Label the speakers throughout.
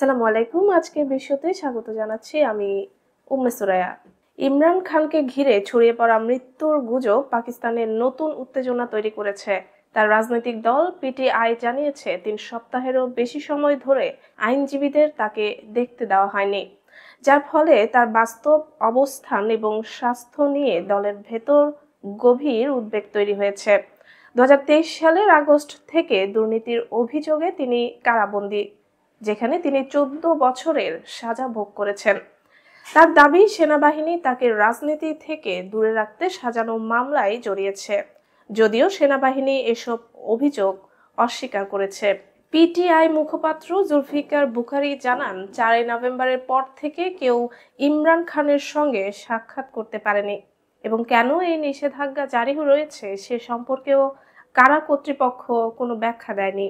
Speaker 1: আসসালামু আলাইকুম। আজকের বিষয়তে স্বাগত জানাচ্ছি আমি উম্মে সুরাইয়া। ইমরান খানকে ঘিরে ছড়িয়ে পড়া মৃত্যুর গুজব পাকিস্তানের নতুন উত্তেজনা তৈরি করেছে। তার রাজনৈতিক দল পিটিআই জানিয়েছে ৩ সপ্তাহেরও বেশি সময় ধরে আইনজীবীদের তাকে দেখতে দেওয়া হয়নি, যার ফলে তার বাস্তব অবস্থান এবং স্বাস্থ্য নিয়ে দলের ভেতর গভীর উদ্বেগ তৈরি হয়েছে। ২০২৩ সালের আগস্ট থেকে দুর্নীতির অভিযোগে তিনি কারাবন্দী, যেখানে তিনি ১৪ বছরের সাজা ভোগ করেছেন। তার দাবি, সেনাবাহিনী তাকে রাজনীতি থেকে দূরে রাখতে সাজানো মামলায় জড়িয়েছে, যদিও সেনাবাহিনী এসব অভিযোগ অস্বীকার করেছে। পিটিআই মুখপাত্র জুলফিকার বুখারী জানান, ৪ নভেম্বরের পর থেকে কেউ ইমরান খানের সঙ্গে সাক্ষাৎ করতে পারেনি এবং কেন এই নিষেধাজ্ঞা জারি রয়েছে সে সম্পর্কেও কারা কর্তৃপক্ষ কোনো ব্যাখ্যা দেয়নি।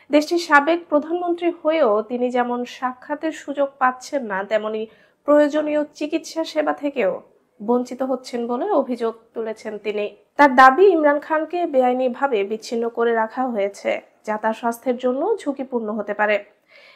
Speaker 1: দেশটির সাবেক প্রধানমন্ত্রী হয়েও তিনি যেমন সাক্ষাতের সুযোগ পাচ্ছেন না, তেমনি প্রয়োজনীয় চিকিৎসা সেবা থেকেও বঞ্চিত হচ্ছেন বলে অভিযোগ তুলেছেন তিনি। তার দাবি, ইমরান খানকে বেআইনিভাবে বিচ্ছিন্ন করে রাখা হয়েছে, যা তার স্বাস্থ্যের জন্য ঝুঁকিপূর্ণ হতে পারে।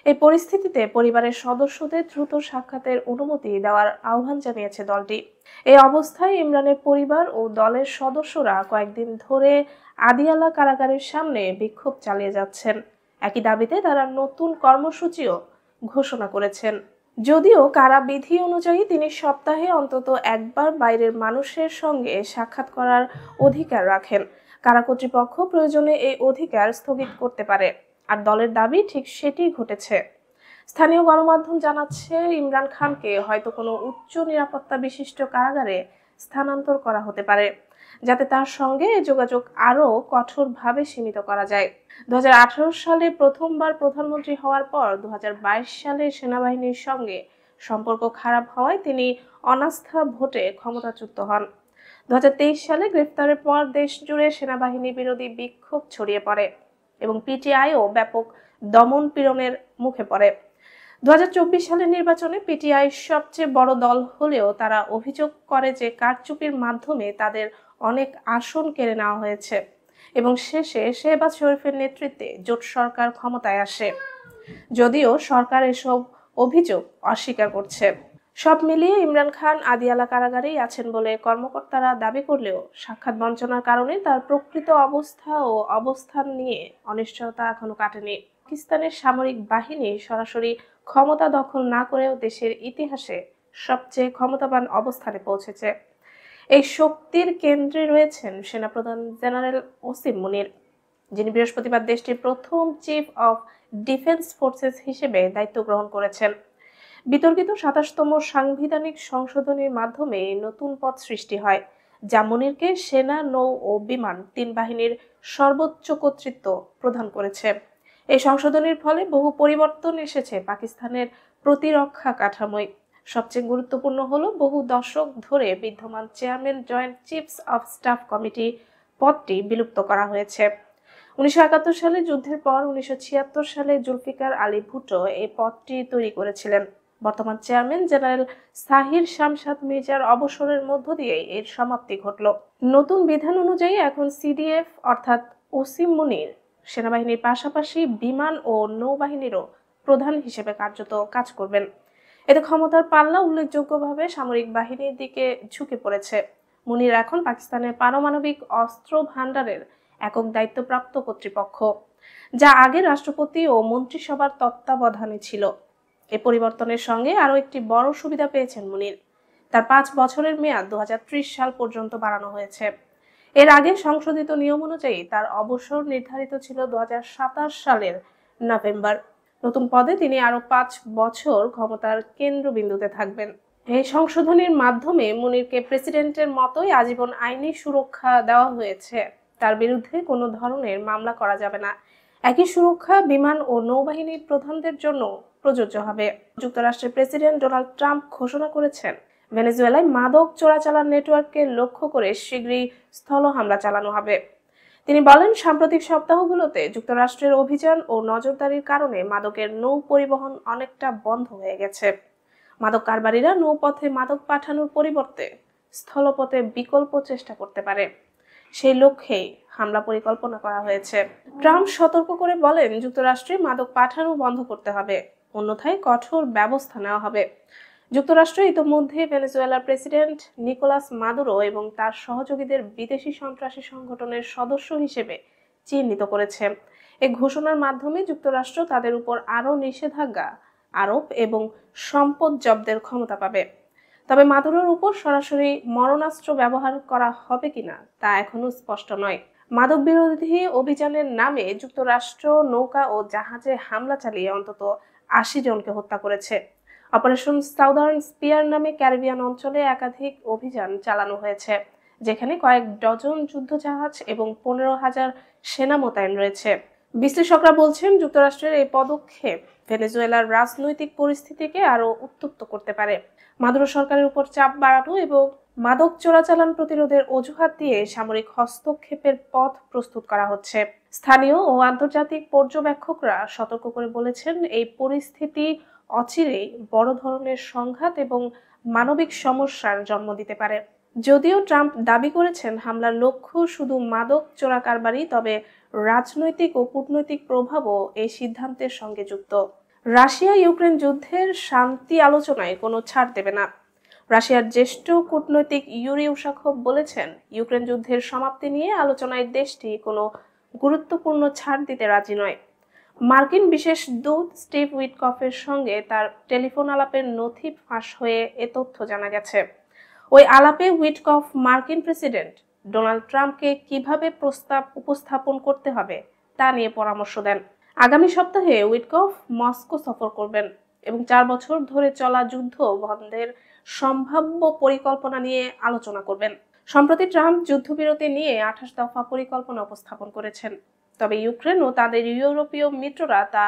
Speaker 1: এই পরিস্থিতিতে পরিবারের সদস্যদের দ্রুত সাক্ষাতের অনুমতি দেওয়ার আহ্বান জানিয়েছে দলটি। এই অবস্থায় ইমরানের পরিবার ও দলের সদস্যরা কয়েকদিন ধরে আদিয়ালা কারাগারের সামনে বিক্ষোভ চালিয়ে যাচ্ছেন। একই দাবিতে তারা নতুন কর্মসূচিও ঘোষণা করেছেন। যদিও কারা বিধি অনুযায়ী তিনি সপ্তাহে অন্তত একবার বাইরের মানুষের সঙ্গে সাক্ষাৎ করার অধিকার রাখেন, কারা কর্তৃপক্ষ প্রয়োজনে এই অধিকার স্থগিত করতে পারে। আর দলের দাবি ঠিক সেটি ঘটেছে। স্থানীয় গণমাধ্যম জানাচ্ছে, ইমরান খানকে হয়তো কোনো উচ্চ নিরাপত্তা বিশিষ্ট কারাগারে স্থানান্তর করা হতে পারে, যাতে তার সঙ্গে যোগাযোগ আরও কঠোরভাবে সীমিত করা যায়। ২০১৮ সালে প্রথমবার প্রধানমন্ত্রী হওয়ার পর ২০২২ সালে সেনাবাহিনীর সঙ্গে সম্পর্ক খারাপ হওয়ায় তিনি অনাস্থা ভোটে ক্ষমতাচ্যুত হন। ২০২৩ সালে গ্রেফতারের পর দেশ জুড়ে সেনাবাহিনী বিরোধী বিক্ষোভ ছড়িয়ে পড়ে এবং পিটিআইও ব্যাপক দমন পীড়নের মুখে পড়ে। ২০২৪ সালের নির্বাচনে পিটিআই সবচেয়ে বড় দল হলেও তারা অভিযোগ করে যে কারচুপির মাধ্যমে তাদের অনেক আসন কেড়ে নেওয়া হয়েছে এবং শেষে শেহবাজ শরীফের নেতৃত্বে জোট সরকার ক্ষমতায় আসে, যদিও সরকার এসব অভিযোগ অস্বীকার করছে। সব মিলিয়ে ইমরান খান আদিয়ালা কারাগারেই আছেন বলে কর্মকর্তারা দাবি করলেও সাক্ষাৎ বঞ্চনার কারণে তার প্রকৃত অবস্থা ও অবস্থান নিয়ে অনিশ্চয়তা এখনো কাটেনি। পাকিস্তানের সামরিক বাহিনী সরাসরি ক্ষমতা দখল না করেও দেশের ইতিহাসে সবচেয়ে ক্ষমতাবান অবস্থানে পৌঁছেছে। এই শক্তির কেন্দ্রে রয়েছেন সেনাপ্রধান জেনারেল ওসিম মুনির, যিনি বৃহস্পতিবার দেশটির প্রথম চিফ অফ ডিফেন্স ফোর্সেস হিসেবে দায়িত্ব গ্রহণ করেছেন। বিতর্কিত ২৭তম সাংবিধানিক সংশোধনীর মাধ্যমে নতুন পদ সৃষ্টি হয়, যা মুনিরকে সেনা, নৌ ও বিমান ৩ বাহিনীর সর্বোচ্চ কর্তৃত্ব প্রদান করেছে। এই সংশোধনীর ফলে বহু পরিবর্তন এসেছে পাকিস্তানের প্রতিরক্ষা কাঠামোয়। সবচেয়ে গুরুত্বপূর্ণ হলো, বহু দশক ধরে বিদ্যমান chairman joint chiefs of staff committee পদটি বিলুপ্ত করা হয়েছে। ১৯৭১ সালে যুদ্ধের পর ১৯৭৬ সালে জুলফিকার আলী ভুট্টো এই পদটি তৈরি করেছিলেন। বর্তমান চেয়ারম্যান জেনারেল সাহির শামসাদ মির্জার অবসরের মধ্য দিয়ে এর সমাপ্তি ঘটল। নতুন বিধান অনুযায়ী এখন সিডিএফ অর্থাৎ ওসিম মুনির সেনাবাহিনীর পাশাপাশি বিমান ও নৌবাহিনীরও প্রধান হিসেবে কার্যত কাজ করবেন। এতে ক্ষমতার পাল্লা উল্লেখযোগ্যভাবে সামরিক বাহিনীর দিকে ঝুঁকে পড়েছে। মুনির এখন পাকিস্তানের পারমাণবিক অস্ত্র ভান্ডারের একক দায়িত্বপ্রাপ্ত কর্তৃপক্ষ, যা আগে রাষ্ট্রপতি ও মন্ত্রিসভার তত্ত্বাবধানে ছিল। এ পরিবর্তনের সঙ্গে আরও একটি বড় সুবিধা পেয়েছেন মুনির। তার ৫ বছরের মেয়াদ ২০৩০ সাল পর্যন্ত বাড়ানো হয়েছে। এর আগে সংশোধিত নিয়ম অনুযায়ী তার অবসর নির্ধারিত ছিল ২০২৭ সালের নভেম্বর। নতুন পদে তিনি আরও ৫ বছর ক্ষমতার কেন্দ্রবিন্দুতে থাকবেন। এই সংশোধনীর মাধ্যমে মুনিরকে প্রেসিডেন্টের মতোই আজীবন আইনি সুরক্ষা দেওয়া হয়েছে। তার বিরুদ্ধে কোনো ধরনের মামলা করা যাবে না। একই সুরক্ষা বিমান ও নৌবাহিনীর প্রধানদের জন্য প্রযোজ্য হবে। যুক্তরাষ্ট্রের প্রেসিডেন্ট ডোনাল্ড ট্রাম্প ঘোষণা করেছেন, ভেনেজুয়েলায় মাদক চোরাচালান নেটওয়ার্ককে লক্ষ্য করে শীঘ্রই স্থল হামলা চালানো হবে। তিনি বলেন, সাম্প্রতিক সপ্তাহগুলোতে যুক্তরাষ্ট্রের অভিযান ও নজরদারির কারণে মাদকের নৌ পরিবহন অনেকটা বন্ধ হয়ে গেছে। মাদক কারবারিরা নৌপথে মাদক পাঠানোর পরিবর্তে স্থলপথে বিকল্প চেষ্টা করতে পারে। সেই লক্ষ্যেই হামলা পরিকল্পনা করা হয়েছে। ট্রাম্প সতর্ক করে বলেন, যুক্তরাষ্ট্রে মাদক পাঠানো বন্ধ করতে হবে। অন্যথায় কঠোর ব্যবস্থা নেওয়া হবে। যুক্তরাষ্ট্র ইতোমধ্যে ভেনেজুয়েলার প্রেসিডেন্ট নিকোলাস মাদুরো এবং তার সহযোগীদের বিদেশি সন্ত্রাসী সংগঠনের সদস্য হিসেবে চিহ্নিত করেছে। এই ঘোষণার মাধ্যমে যুক্তরাষ্ট্র তাদের উপর আরও নিষেধাজ্ঞা আরোপ এবং সম্পদ জব্দের ক্ষমতা পাবে। তবে মাদুরোর উপর সরাসরি মারণাস্ত্র ব্যবহার করা হবে কিনা তা এখনো স্পষ্ট নয়। মাদক বিরোধী অভিযানের নামে যুক্তরাষ্ট্র নৌকা ও জাহাজে হামলা চালিয়ে অন্তত ৮০ জনকে হত্যা করেছে। অপারেশন সাউদার্ন স্পিয়ার নামে ক্যারিবিয়ান অঞ্চলে একাধিক অভিযান চালানো হয়েছে, যেখানে কয়েক ডজন যুদ্ধজাহাজ এবং ১৫,০০০ সেনা মোতায়েন রয়েছে। বিশ্লেষকরা বলছেন, যুক্তরাষ্ট্রের এই পদক্ষেপ ভেনেজুয়েলার রাজনৈতিক পরিস্থিতিকে আরো উত্তপ্ত করতে পারে। মাদুরো সরকারের উপর চাপ বাড়ানো এবং মাদক চোরাচালান প্রতিরোধের অজুহাত দিয়ে সামরিক হস্তক্ষেপের পথ প্রস্তুত করা হচ্ছে। স্থানীয় ও আন্তর্জাতিক পর্যবেক্ষকরা সতর্ক করে বলেছেন, এই পরিস্থিতি অচিরেই বড় ধরনের সংঘাত এবং মানবিক সমস্যার জন্ম দিতে পারে। যদিও ট্রাম্প দাবি করেছেন হামলার লক্ষ্য শুধু মাদক চোরা কারবারি, তবে রাজনৈতিক ও কূটনৈতিক প্রভাবও এই সিদ্ধান্তের সঙ্গে যুক্ত। রাশিয়া ইউক্রেন যুদ্ধের শান্তি আলোচনায় কোনো ছাড় দেবে না। রাশিয়ার জ্যেষ্ঠ কূটনৈতিক ইউরি উশাকভ বলেছেন, ইউক্রেন যুদ্ধের সমাপ্তি নিয়ে আলোচনায় দেশটি কোনো গুরুত্বপূর্ণ ছাড় দিতে রাজি নয়। মার্কিন বিশেষ দূত স্টিভ উইটকফের সঙ্গে তার টেলিফোন আলাপের নথি ফাঁস হয়ে এ তথ্য জানা গেছে। ওই আলাপে উইটকফ মার্কিন প্রেসিডেন্ট ডোনাল্ড ট্রাম্পকে কিভাবে প্রস্তাব উপস্থাপন করতে হবে তা নিয়ে পরামর্শ দেন। আগামী সপ্তাহে উইটকফ মস্কো সফর করবেন এবং ৪ বছর ধরে চলা যুদ্ধ বন্ধের সম্ভাব্য পরিকল্পনা নিয়ে আলোচনা করবেন। সম্প্রতি ট্রাম্প যুদ্ধবিরতি নিয়ে ২৮ দফা পরিকল্পনা উপস্থাপন করেছেন, তবে ইউক্রেন ও তাদের ইউরোপীয় মিত্ররা তা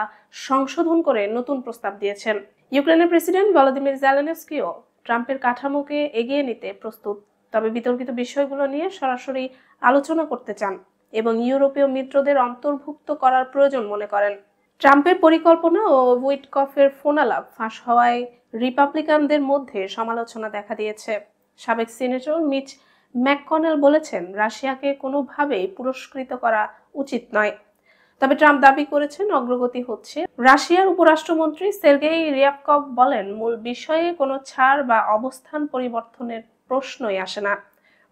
Speaker 1: সংশোধন করে নতুন প্রস্তাব দিয়েছেন। ইউক্রেনের প্রেসিডেন্ট ভলোদিমির জেলেনস্কিও ট্রাম্পের কাঠামোকে এগিয়ে নিতে প্রস্তুত, তবে বিতর্কিত বিষয়গুলো নিয়ে সরাসরি আলোচনা করতে চান এবং ইউরোপীয় মিত্রদের অন্তর্ভুক্ত করার প্রয়োজন মনে করেন। ট্রাম্পের পরিকল্পনা ও উইটকফের ফোনালাপ ফাঁস হওয়ায় রিপাবলিকানদের মধ্যে সমালোচনা দেখা দিয়েছে। সাবেক সিনেটর মিচ ম্যাককনেল বলেছেন, রাশিয়াকে কোনোভাবেই পুরস্কৃত করা উচিত নয়। তবে ট্রাম্প দাবি করেছেন অগ্রগতি হচ্ছে। রাশিয়ার উপরাষ্ট্রমন্ত্রী সের্গেই রিয়াবকভ বলেন, মূল বিষয়ে কোনো ছাড় বা অবস্থান পরিবর্তনের প্রশ্নই আসে না।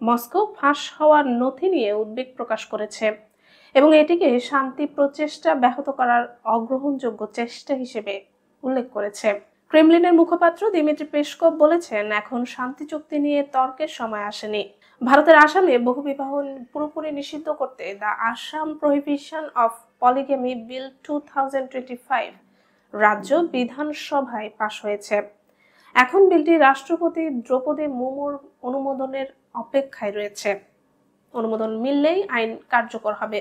Speaker 1: মস্কো ফাঁস হওয়ার নথি নিয়ে উদ্বেগ প্রকাশ করেছে এবং এটিকে শান্তি প্রচেষ্টা ব্যাহত করার অগ্রহণযোগ্য চেষ্টা হিসেবে উল্লেখ করেছে। ক্রেমলিনের মুখপাত্র দিমিত্রি পেসকভ বলেছেন, এখন শান্তি চুক্তি নিয়ে তর্কের সময় আসেনি। ভারতের আসামে বহুবিবাহ পুরোপুরি নিষিদ্ধ করতে the Assam prohibition of polygamy bill 2025 রাজ্য বিধানসভায় পাশ হয়েছে। এখন বিলটি রাষ্ট্রপতি দ্রৌপদী মুর্মুর অনুমোদনের অপেক্ষায় রয়েছে। অনুমোদন মিললেই আইন কার্যকর হবে।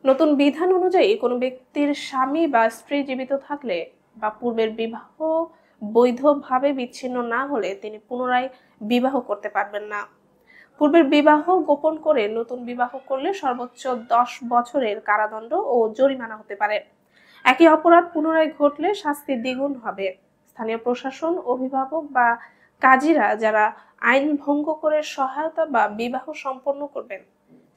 Speaker 1: নতুন বিধান অনুযায়ী কোনো ব্যক্তির স্বামী বা স্ত্রী জীবিত থাকলে বা পূর্বের বিবাহ বৈধভাবে বিচ্ছিন্ন না হলে তিনি পুনরায় বিবাহ করতে পারবেন না। পূর্বের বিবাহ গোপন করে নতুন বিবাহ করলে সর্বোচ্চ 10 বছরের কারাদণ্ড ও জরিমানা হতে পারে। একই অপরাধ পুনরায় ঘটলে শাস্তি দ্বিগুণ হবে। স্থানীয় প্রশাসন, অভিভাবক বা কাজীরা যারা আইন ভঙ্গ করে সহায়তা বা বিবাহ সম্পন্ন করবেন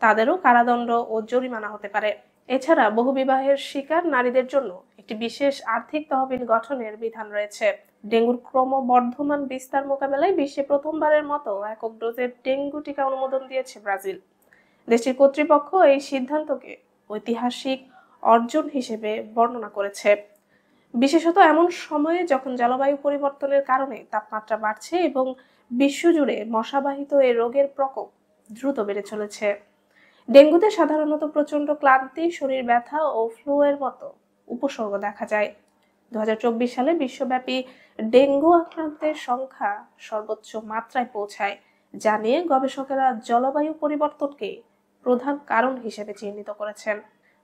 Speaker 1: তাদেরও কারাদণ্ড ও জরিমানা হতে পারে। এছাড়া বহুবিবাহের শিকার নারীদের জন্য একটি বিশেষ আর্থিক তহবিল গঠনের বিধান রয়েছে। ডেঙ্গুর ক্রমবর্ধমান বিস্তার মোকাবেলায় বিশ্বে প্রথমবারের মতো একক ডোজের ডেঙ্গু টিকা অনুমোদন দিয়েছে ব্রাজিল। দেশটির কর্তৃপক্ষ এই সিদ্ধান্তকে ঐতিহাসিক অর্জন হিসেবে বর্ণনা করেছে, বিশেষত এমন সময়ে যখন জলবায়ু পরিবর্তনের কারণে তাপমাত্রা বাড়ছে এবং বিশ্বজুড়ে মশাবাহিত এই রোগের প্রকোপ দ্রুত বেড়ে চলেছে। ডেঙ্গুতে সাধারণত প্রচন্ড ক্লান্তি, শরীর ব্যথা ও ফ্লু এর মতো উপসর্গ দেখা যায়। 2024 সালে বিশ্বব্যাপী ডেঙ্গু আক্রান্তের সংখ্যা সর্বোচ্চ মাত্রায় পৌঁছায়, যা নিয়ে গবেষকেরা জলবায়ু পরিবর্তনকে প্রধান কারণ হিসেবে চিহ্নিত করেছেন।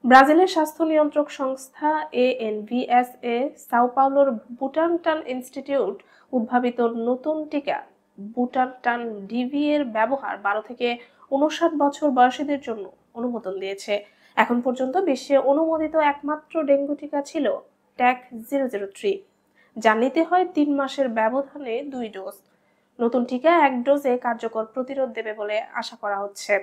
Speaker 1: ব্রাজিলের স্বাস্থ্য নিয়ন্ত্রক সংস্থা ANVSA সাও পাওলোর বুটানটান ইনস্টিটিউট উদ্ভাবিত নতুন টিকা বুটানটান ডিভি এর ব্যবহার 12 থেকে 59 বছর বয়সীদের জন্য অনুমোদন দিয়েছে। এখন পর্যন্ত বিশ্বে অনুমোদিত একমাত্র ডেঙ্গু টিকা ছিল TAC-003, যা নিতে হয় 3 মাসের ব্যবধানে 2 ডোজ। নতুন টিকা 1 ডোজে কার্যকর প্রতিরোধ দেবে বলে আশা করা হচ্ছে।